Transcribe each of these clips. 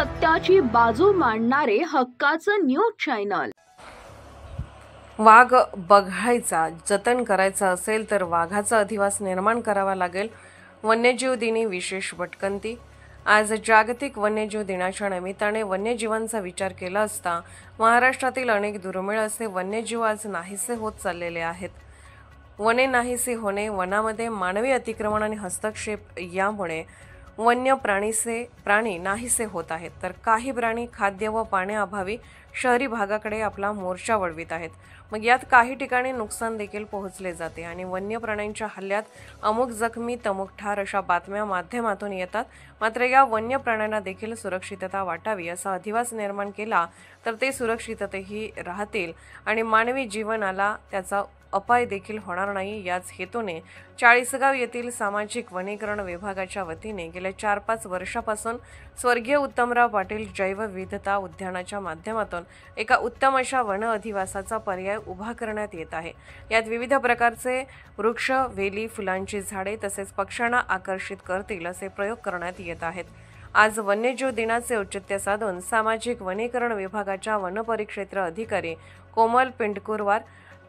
सत्याची बाजू मांडणारे हक्काचं न्यूज चॅनल। वाघ बघायचा, जतन करायचा असेल तर वाघाचा अधिवास निर्माण करावा लागेल। वन्यजीव दिनी विशेष भटकंती। आज जागतिक वन्यजीव दिनाच्या निमित्ताने वन्यजीवांचा विचार केला असता महाराष्ट्रातील अनेक दुर्मिळ असे वन्यजीव आज नाहीसे होत चाललेले आहेत। वने नाहीसे होणे, वनामध्ये मानवी अतिक्रमण आणि हस्तक्षेप यामुळे वन्य प्राणी नाहीसे होत आहेत, तर काही प्राणी खाद्य व पाण्याअभावी शहरी भागाकडे आपला मोर्चा वळवित आहेत। मग यात काही ठिकाणी नुकसान देखील पोहोचले जाते आणि वन्य प्राण्यांच्या हल्ल्यात अमुक जखमी तमुक ठार अशा बातम्या माध्यमातून येतात। मात्र या वन्य प्राण्यांना देखील सुरक्षितता वाटावी असा अधिवास निर्माण केला तर ते सुरक्षिततेही राहतील आणि मानवी जीवनाला त्याचा अपाय देखील होणार नाही। याच हेतूने चाळीसगाव येथील सामाजिक वनीकरण विभागाच्या वतीने गेल्या 4-5 वर्षापासून स्वर्गीय उत्तमराव पाटील जैवविविधता उद्यानाच्या माध्यमातून एका उत्तम अशा वन अधिवासाचा पर्याय उभा करण्यात येत आहे। यात विविध प्रकारचे वृक्ष, वेली, फुलांची झाडे तसेच पक्ष्यांना आकर्षित करतील असे प्रयोग करण्यात येत आहेत। आज वन्यजीव दिनाचे औचित्य साधून सामाजिक वनीकरण विभागाच्या वनपरिक्षेत्र अधिकारी कोमल पिंटकुरवार,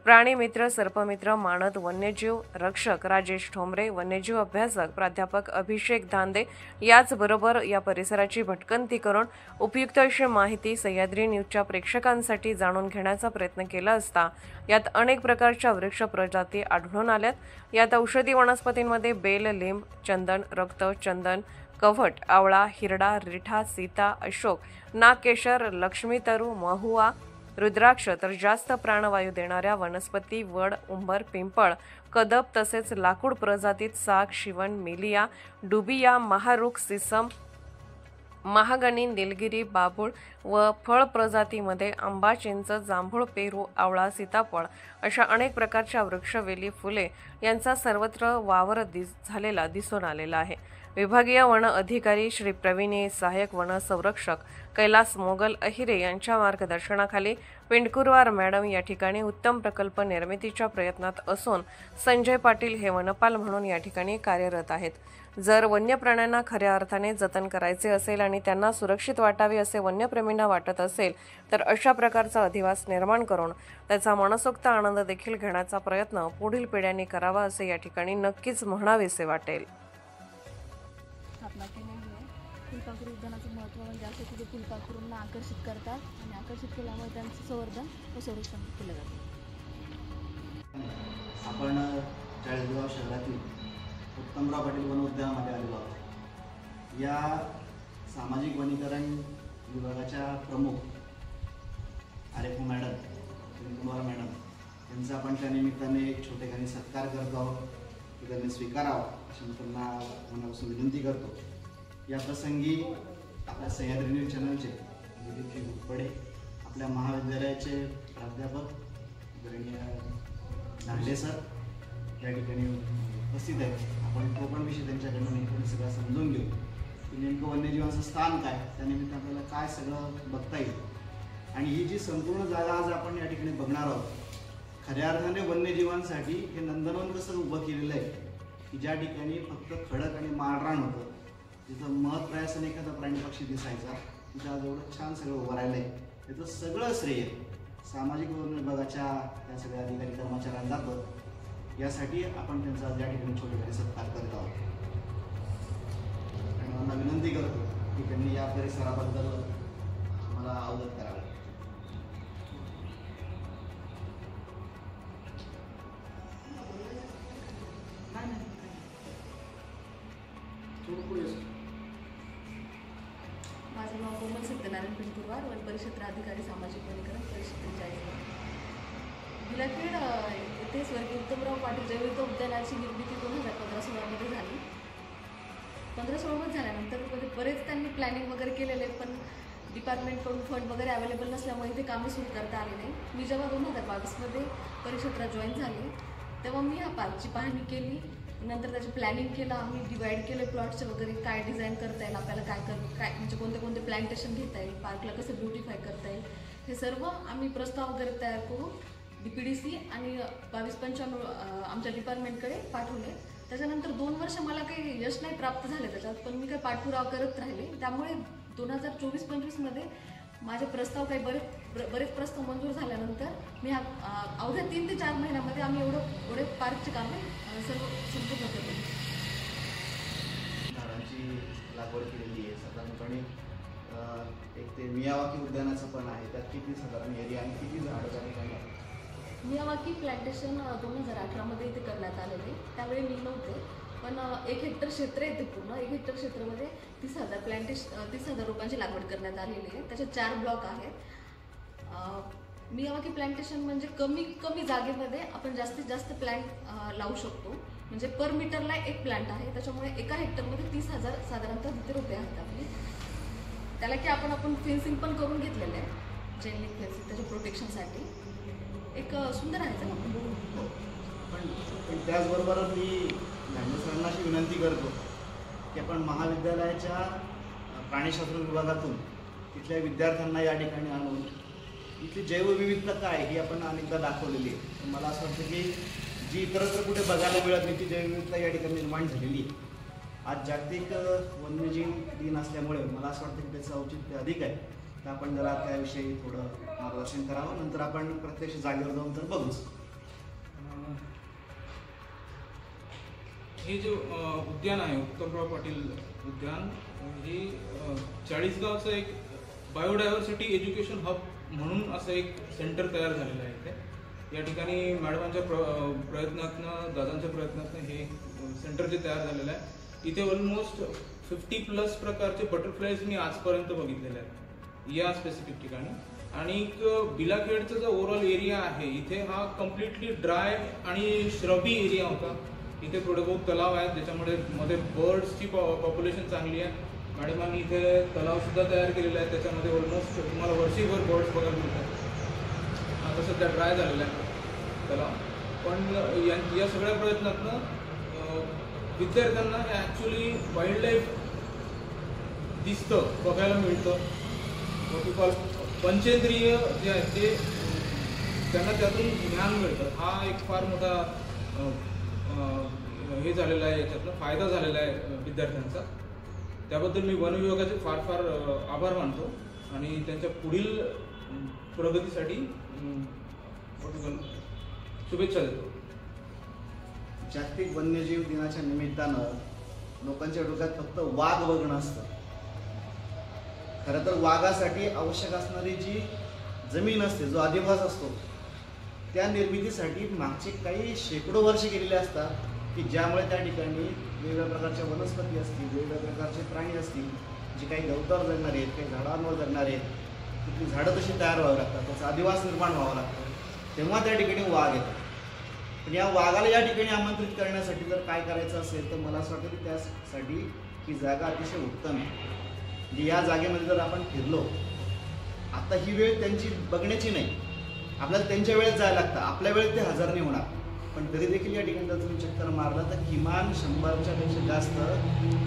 प्राणीमित्र सर्पमित्र मानद वन्यजीव रक्षक राजेश ठोंबरे, वन्यजीव अभ्यासक प्राध्यापक अभिषेक धांदे याचबरोबर या परिसराची भटकंती करून उपयुक्त अशी माहिती सह्याद्री न्यूजच्या प्रेक्षकांसाठी जाणून घेण्याचा प्रयत्न केला असता यात अनेक प्रकारच्या वृक्ष प्रजाती आढळून आल्यात। यात औषधी वनस्पतींमध्ये बेल, लिंब, चंदन, रक्त, चंदन, कवठ, आवळा, हिरडा, रिठा, सीता, अशोक, नागकेशर, लक्ष्मीतरू, महुआ, रुद्राक्ष तर जास्त प्राणवायू देणाऱ्या वनस्पती वड, उंबर, पिंपळ, कदब तसेच लाकूड प्रजातीत साग, शिवण, मिलिया, डुबिया, महारुख, सिसम, महागणी, निलगिरी, बाभूळ व फळ प्रजातीमध्ये आंबा, चिंच, जांभूळ, पेरू, आवळा, सीताफळ अशा अनेक प्रकारच्या वृक्ष, वेली, फुले यांचा सर्वत्र वावर झालेला दिसून आलेला आहे। विभागीय वन अधिकारी श्री प्रवीण, सहाय्यक वन संरक्षक कैलास मोगल अहिरे यांच्या मार्गदर्शनाखाली पिंटकुरवार मॅडम या ठिकाणी उत्तम प्रकल्प निर्मितीच्या प्रयत्नात असून संजय पाटील हे वनपाल म्हणून या ठिकाणी कार्यरत आहेत। जर वन्य प्राण्यांना खऱ्या अर्थाने जतन करायचे असेल आणि त्यांना सुरक्षित वाटावे असे वन्यप्रेमींना वाटत असेल तर अशा प्रकारचा अधिवास निर्माण करून त्याचा मनसोक्त आनंद देखील घेण्याचा प्रयत्न पुढील पिढ्यांनी करावा असे या ठिकाणी नक्कीच म्हणावेसे वाटेल। स्थापना केलेली आहे। फुलपाखरू उद्यानाचं महत्त्व म्हणजे असं की ते फुलपाखरूंना आकर्षित करतात आणि आकर्षित केल्यामुळे त्यांचं संवर्धन व संरक्षण केलं जातं। आपण चाळीसगाव शहरातील उत्तमराव पाटील वन उद्यानामध्ये आलेलो आहोत। या सामाजिक वनीकरण विभागाच्या प्रमुख आरेफ मॅडम, पिंटकुरवार मॅडम यांचा आपण त्या निमित्ताने एक छोटेखानी सत्कार करत आहोत की त्यांनी स्वीकारावा अशी मी त्यांना मनापासून विनंती करतो। या प्रसंगी आपल्या सह्याद्री न्यूज चॅनलचे दिलीपजी घुपडे, आपल्या महाविद्यालयाचे प्राध्यापक धांडे सर या ठिकाणी उपस्थित आहेत। आपण कोकणविषयी त्यांच्याकडून नेमकं सगळं समजून घेऊ की नेमकं वन्यजीवांचं स्थान काय, त्यानिमित्त आपल्याला काय सगळं बघता येईल आणि ही जी संपूर्ण जागा आज आपण या ठिकाणी बघणार आहोत, खऱ्या अर्थाने वन्यजीवांसाठी हे नंदनवन कसं उभं केलेलं आहे की ज्या ठिकाणी फक्त खडक आणि माळरान होतं, तिथं महत् प्रयासाने एखादा प्राणी पक्षी दिसायचा, तिथं आज एवढं छान सगळं उभं राहिलं आहे। त्याचं सगळं श्रेय सामाजिक वन विभागाच्या त्या सगळ्या अधिकारी कर्मचाऱ्यांना जातं। यासाठी आपण त्यांचा ज्या ठिकाणी छोटेखानी सत्कार करत आहोत आणि मला विनंती करतो की त्यांनी या परिसराबद्दल मला अवगत करावं। माझं नाव कोमल सत्यनारायण पिंटकुरवार, वन परिक्षेत्र अधिकारी सामाजिक वनीकरण परिषद चाळीसगाव। बिलाखेड येथे स्वर्गीय उत्तमराव पाटील जैवविविधता उद्यानाची निर्मिती 2015-16 झाली। 15-16 झाल्यानंतर बरेच त्यांनी प्लॅनिंग वगैरे केलेले आहे, पण डिपार्टमेंटकडून फंड वगैरे अवेलेबल नसल्यामुळे ते कामे सुरू करता आले नाही। मी जेव्हा 2022मध्ये परिक्षेत्रात जॉईन झाले तेव्हा मी या पार्कची पाहणी केली, नंतर त्याची प्लॅनिंग केलं, आम्ही डिवाईड केले प्लॉट्स वगैरे, काय डिझाईन करता येईल आपल्याला, काय म्हणजे कोणते प्लॅन्टेशन घेता येईल, पार्कला कसं ब्युटिफाय करता येईल, हे सर्व आम्ही प्रस्ताव वगैरे तयार करून DPDC आणि 22-95 आमच्या डिपार्टमेंटकडे पाठवले। त्याच्यानंतर 2 वर्ष मला काही यश नाही प्राप्त झाले त्याच्यात, पण मी काही पाठपुरावा करत राहिले। त्यामुळे 2024-25 मध्ये माझे प्रस्ताव काही बरेच प्रस्ताव मंजूर झाल्यानंतर मी अवघ्या 3 ते 4 महिन्यामध्ये आम्ही एवढे पार्कची कामे सर्व संपूर्ण केली. झाडांची लागवड केलेली आहे साधारणपणे. एक ते मियावाकी उद्यानाचं पण आहे, त्यात किती साधारण एरिया आणि किती झाडं त्या ठिकाणी आहेत? मियावाकी प्लांटेशन 2018 मध्ये इथे करण्यात आलेले. त्यावेळी मी नव्हते, पण 1 हेक्टर क्षेत्र आहे ते पूर्ण. 1 हेक्टर क्षेत्रामध्ये 30,000 रोपांची लागवड करण्यात आलेली आहे. त्याचे 4 ब्लॉक आहेत. मियावाकी प्लांटेशन म्हणजे कमी जागेमध्ये आपण जास्तीत जास्त प्लांट लावू शकतो. म्हणजे पर मीटरला 1 प्लांट आहे, त्याच्यामुळे 1 हेक्टरमध्ये 30,000 साधारणतः तिथे रोपे आहेत आपली. त्याला की आपण फेन्सिंग पण करून घेतलेलं आहे, चेन लिंक फेन्सिंग, त्याच्या प्रोटेक्शनसाठी. एक सुंदर आहे ना आपण बघू. पण त्याचबरोबर मी धान्य सरांना अशी विनंती करतो की आपण महाविद्यालयाच्या प्राणीशास्त्र विभागातून तिथल्या विद्यार्थ्यांना या ठिकाणी आणून इथली जैवविविधता काय ही आपण अनेकदा दाखवलेली आहे. मला असं वाटतं की जी इतरत्र कुठे बघायला मिळत नाही ती जैवविविधता या ठिकाणी निर्माण झालेली आहे. आज जागतिक वन्यजीव दिन असल्यामुळे मला असं वाटतं की त्याचं औचित्य अधिक आहे, तर आपण जरा त्याविषयी थोडं मार्गदर्शन करावं. नंतर आपण प्रत्यक्ष जागेवर जाऊन तर बघूच. हे जे उद्यान आहे उत्तमराव पाटील उद्यान, हे चाळीसगावचं एक बायोडायव्हर्सिटी एज्युकेशन हब म्हणून असं एक सेंटर तयार झालेलं आहे इथे. या ठिकाणी मॅडमांच्या प्रयत्नातनं, दादांच्या प्रयत्नातनं हे सेंटर जे तयार झालेलं आहे, इथे ऑलमोस्ट 50+ प्रकारचे बटरफ्लायज मी आजपर्यंत बघितलेले आहेत या स्पेसिफिक ठिकाणी. आणि बिलाखेडचा जो ओव्हरऑल एरिया आहे इथे हा कम्प्लिटली ड्राय आणि श्रबी एरिया होता. इथे थोडे बहुत तलाव आहेत, त्याच्यामुळे मध्ये बर्ड्सची पॉप्युलेशन चांगली आहे. मॅडमांनी इथे तलाव सुद्धा तयार केलेला आहे, त्याच्यामध्ये ऑलमोस्ट तुम्हाला वर्षभर बर्ड्स बघायला मिळतात. आता सध्या ड्राय झालेला आहे तलाव. पण या सगळ्या प्रयत्नातनं विद्यार्थ्यांना ॲक्च्युली वाईल्ड लाईफ दिसतं, बघायला मिळतं. कॉल पंचेंद्रिय जे आहेत ते त्यांना त्यातून ज्ञान मिळतं. हा एक फार मोठा हे झालेला आहे, याच्यातनं फायदा झालेला आहे विद्यार्थ्यांचा. त्याबद्दल मी वन विभागाचे फार फार आभार मानतो आणि त्यांच्या पुढील प्रगतीसाठी शुभेच्छा देतो. जागतिक वन्यजीव दिनाच्या निमित्तानं लोकांच्या डोक्यात फक्त वाघ बघणं असतं. खरं तर वाघासाठी आवश्यक असणारी जी जमीन असते, जो अधिवास असतो, त्या निर्मितीसाठी मागचे काही शेकडो वर्ष गेलेले असतात की ज्यामुळे त्या ठिकाणी वेगवेगळ्या प्रकारच्या वनस्पती असतील, वेगवेगळ्या प्रकारचे प्राणी असतील, जे काही गवतावर जगणारे आहेत, काही झाडांवर जगणारे आहेत, तिथली झाडं तशी तयार व्हावी लागतात, त्याचा अधिवास निर्माण व्हावा लागतो, तेव्हा त्या ठिकाणी वाघ येतात. पण या वाघाला या ठिकाणी आमंत्रित करण्यासाठी जर काय करायचं असेल तर मला असं वाटतं की त्यासाठी ही जागा अतिशय उत्तम आहे. म्हणजे या जागेमध्ये जर आपण फिरलो, आता ही वेळ त्यांची बघण्याची नाही, आपल्याला त्यांच्या वेळेत जायला लागतं. आपल्या वेळेत ते हजर नाही होणार, पण तरी देखील या ठिकाणी जर तुम्ही चक्कर मारला तर किमान 100च्या पेक्षा जास्त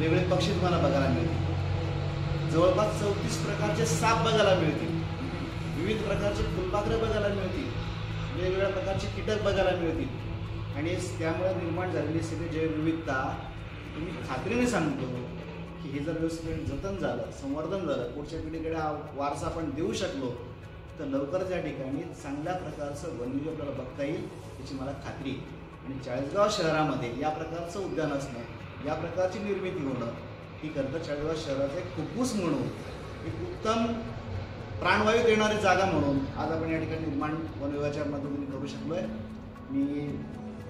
वेगळे पक्षी तुम्हाला बघायला मिळतील. जवळपास 34 प्रकारचे साप बघायला मिळतील, विविध प्रकारचे फुलपाखरे बघायला मिळतील, वेगवेगळ्या प्रकारचे कीटक बघायला मिळतील. आणि त्यामुळे निर्माण झालेली सगळी जैवविविधता तुम्ही खात्रीने सांगतो की हे जर व्यवस्थित जतन झालं, संवर्धन झालं, पुढच्या पिढीकडे हा वारसा आपण देऊ शकलो तर लवकरच या ठिकाणी चांगल्या प्रकारचं वन्यजीव आपल्याला बघता येईल याची मला खात्री आहे. आणि चाळीसगाव शहरामध्ये या प्रकारचं उद्यान असणं, या प्रकारची निर्मिती होणं ही खरं तर चाळीसगाव शहराचं एक फुफ्फुस म्हणून, एक उत्तम प्राणवायू देणारी जागा म्हणून आज आपण या ठिकाणी निर्माण वन विभागाच्या मदतीने करू शकलो आहे. मी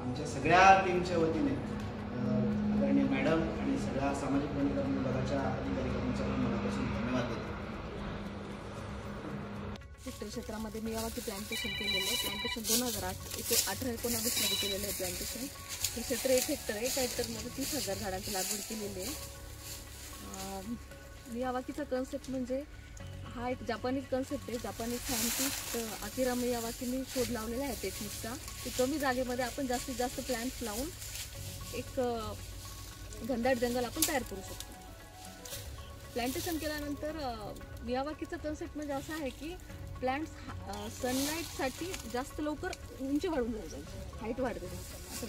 आमच्या सगळ्या टीमच्या वतीने आदरणीय मॅडम आणि सगळ्या सामाजिक वनीकरण विभागाच्या अधिकारी कर्मचाऱ्यांना मनापासून धन्यवाद देतो. हेक्टर क्षेत्रामध्ये मियावाकी प्लांटेशन केलेलं आहे. प्लांटेशन 2008 इथे 18-19 केलेलं आहे प्लांटेशन. हे क्षेत्र 1 हेक्टर आहे. 1 हेक्टरमध्ये 30,000 झाडांची लागवड केलेली आहे. मियावाकीचा कन्सेप्ट म्हणजे हा एक जापानीज कन्सेप्ट आहे. जापानीज सायंटिस्ट आकिरा मियावाकीने शोध लावलेला आहे टेक्निकचा, की कमी जागेमध्ये आपण जास्तीत जास्त प्लॅन्ट्स लावून एक घनदाट जंगल आपण तयार करू शकतो. प्लांटेशन केल्यानंतर मियावाकीचा कन्सेप्ट म्हणजे असा आहे की प्लांट्स सनलाईटसाठी जास्त लवकर उंची वाढून जायची, हाईट वाढते असं.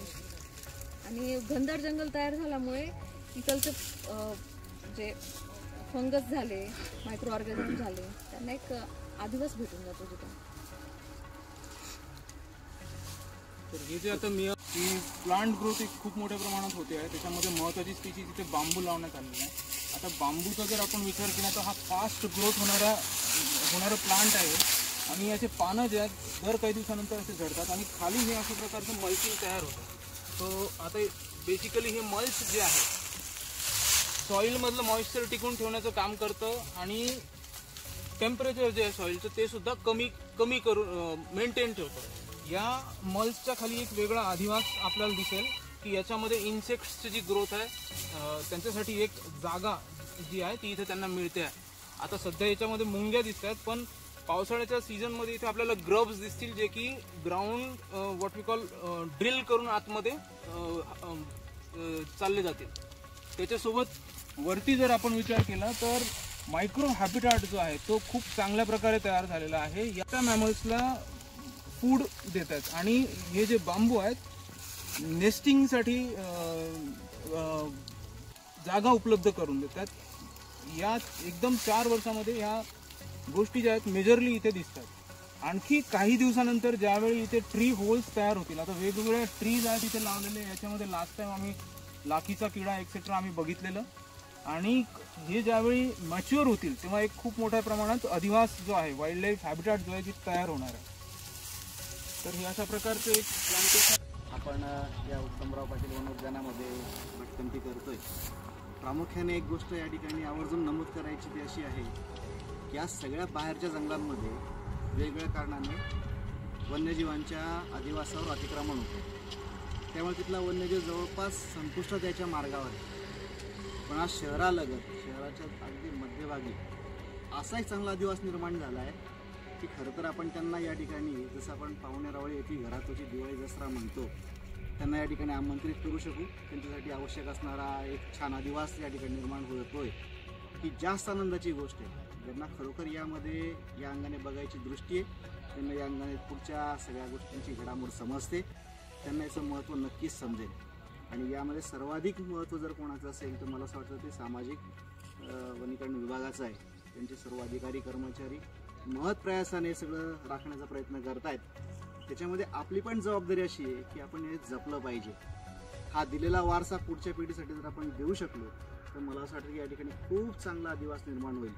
आणि घनदाट जंगल तयार झाल्यामुळे इकडचे जे फंगस झाले, मायक्रो ऑर्गॅनिझम झाले, त्यांना एक अधिवास भेटून जातो तिथं. तर हे जे आता की प्लांट ग्रोथ एक खूप मोठ्या प्रमाणात होते आहे. त्याच्यामध्ये महत्त्वाची स्पीशीज इथे बांबू लावण्यात आलेला आहे. आता बांबूचा जर आपण विचार केला तर हा फास्ट ग्रोथ होणारा प्लांट आहे आणि याचे पानं जे आहेत दर काही दिवसानंतर असे झडतात आणि खाली हे अशा प्रकारचं मल्चिंग तयार होतं. तो आता बेसिकली हे मल्च जे आहे सॉईलमधलं मॉइश्चर टिकून ठेवण्याचं काम करतं आणि टेम्परेचर जे आहे सॉईलचं ते सुद्धा कमी करून मेंटेन ठेवतं. या मल्चच्या खाली एक वेगळा अधिवास आपल्याला दिसेल की याच्यामध्ये इन्सेक्ट्सची जी ग्रोथ आहे त्यांच्यासाठी एक जागा जी आहे ती इथे त्यांना मिळते आहे. आता सध्या याच्यामध्ये मुंग्या दिसत आहेत, पण पावसाळ्याच्या सीझनमध्ये इथे आपल्याला ग्रब्स दिसतील जे की ground what we call drill करून आतमध्ये चालले जातील. त्याच्यासोबत वरती जर आपण विचार केला तर मायक्रो हॅबिटॅट जो आहे तो खूप चांगल्या प्रकारे तयार झालेला आहे. या मॅमल्सला फूड देत आहेत आणि हे जे बांबू आहेत नेस्टिंगसाठी जागा उपलब्ध करून देतात. या एकदम 4 वर्षामध्ये ह्या गोष्टी ज्या आहेत मेजरली इथे दिसतात. आणखी काही दिवसानंतर ज्यावेळी इथे ट्री होल्स तयार होतील, आता वेगवेगळे ट्रीज आहेत इथे लावलेले. याच्यामध्ये लास्ट टाइम आम्ही लाकीचा किडा एक्सेट्रा आम्ही बघितलेलं आणि हे ज्यावेळी मॅच्युअर होतील तेव्हा एक खूप मोठ्या प्रमाणात अधिवास जो आहे वाईल्ड लाईफ हॅबिटॅट जो आहे ती तयार होणार आहे. तर हे अशा प्रकारचं एक प्लांटेशन आपण या उत्तमराव पाटील वनोद्यानामध्ये भटकंती करतोय. प्रामुख्याने एक गोष्ट या ठिकाणी आवर्जून नमूद करायची ती अशी आहे की या सगळ्या बाहेरच्या जंगलांमध्ये वेगवेगळ्या कारणाने वन्यजीवांच्या अधिवासावर अतिक्रमण होतं. त्यामुळे तिथला वन्यजीव जवळपास संपुष्टात याच्या मार्गावर आहे. पण आज शहराच्या अगदी मध्यभागी असा एक चांगला अधिवास निर्माण झाला आहे की खरं तर आपण त्यांना या ठिकाणी जसं आपण पाहुणे रावळे येथे घरातोची दिवाळी दसरा म्हणतो त्यांना या ठिकाणी आमंत्रित करू शकू. त्यांच्यासाठी आवश्यक असणारा एक छान अधिवास या ठिकाणी निर्माण होतोय ही जास्त आनंदाची गोष्ट आहे. ज्यांना खरोखर यामध्ये या अंगाने बघायची दृष्टी आहे त्यांना या अंगाने पुढच्या सगळ्या गोष्टींची घडामोड समजते, त्यांना याचं महत्त्व नक्कीच समजेल. आणि यामध्ये सर्वाधिक महत्त्व जर कोणाचं असेल तर मला असं वाटतं ते सामाजिक वनीकरण विभागाचं आहे. त्यांचे सर्व अधिकारी कर्मचारी महत् प्रयासाने सगळं राखण्याचा प्रयत्न करत आहेत. त्याच्यामध्ये आपली पण जबाबदारी अशी आहे की आपण हे जपलं पाहिजे. हा दिलेला वारसा पुढच्या पिढीसाठी जर आपण देऊ शकलो तर मला असं वाटतं की या ठिकाणी खूप चांगला अधिवास निर्माण होईल.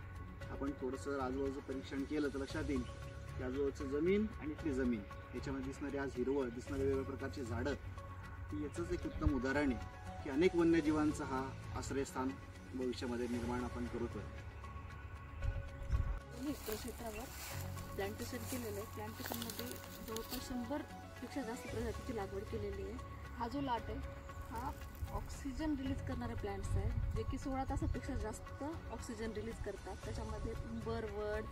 आपण थोडंसं आजूबाजूचं परीक्षण केलं तर लक्षात येईल की आजूबाजूचं जमीन आणि इथली जमीन याच्यामध्ये दिसणारी आज हिरवळ दिसणारे वेगवेगळ्या प्रकारची झाडं ही याचंच एक उत्तम उदाहरण आहे की अनेक वन्यजीवांचं हा आश्रयस्थान भविष्यामध्ये निर्माण आपण करतोय. हेक्टर क्षेत्रावर प्लांटेशन केलेलं आहे. प्लांटेशनमध्ये जवळपास 100पेक्षा जास्त प्रजातीची लागवड केलेली आहे. हा जो लाट आहे हा ऑक्सिजन रिलीज करणारे प्लांट्स आहेत जे की 16 तासापेक्षा जास्त ऑक्सिजन रिलीज करतात. त्याच्यामध्ये बरवड,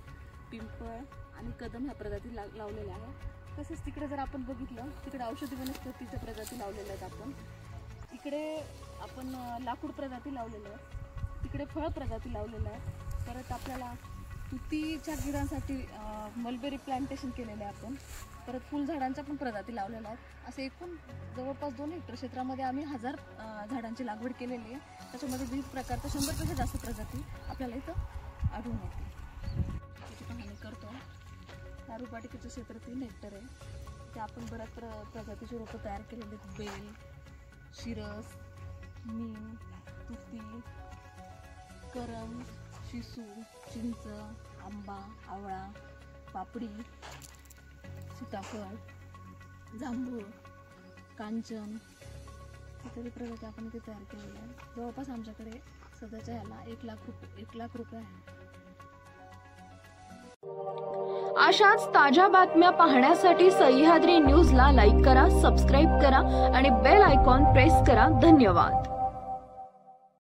पिंपळ आणि कदम ह्या प्रजाती लावलेल्या आहेत. तसेच तिकडे जर आपण बघितलं तिकडे औषधी वनस्पतीच्या प्रजाती लावलेल्या आहेत. आपण इकडे आपण लाकूड प्रजाती लावलेल्या आहेत, तिकडे फळ प्रजाती लावलेल्या आहेत. परत आपल्याला तुतीच्या गिरांसाठी मलबेरी प्लांटेशन केलेलं आहे आपण. परत फुलझाडांच्या पण प्रजाती लावलेल्या आहेत. असे एकूण जवळपास 2 हेक्टर क्षेत्रामध्ये आम्ही 1000 झाडांची लागवड केलेली आहे. त्याच्यामध्ये विविध प्रकारच्या 100पेक्षा जास्त प्रजाती आपल्याला इथं आढळून येते. त्याची पाहणी करतो. या रोपवाटिकेचं क्षेत्र 3 हेक्टर आहे. ते आपण बऱ्याच प्रजातीची रोपं तयार केलेली आहेत. बेल, शिरस, नीम, तुती, करम, शिसू, चिंच, आंबा, आवळा, पापडी, सीताफळ, जांभूळ, कांचन इत्यादी प्रजाती आपण इथे तयार केलेल्या आहेत. जवळपास आमच्याकडे सध्याच्या ह्याला 1 लाख रुपये आहे. अशाच ताज्या बातम्या पाहण्यासाठी सह्याद्री न्यूजला लाईक करा, सबस्क्राईब करा आणि बेल आयकॉन प्रेस करा. धन्यवाद.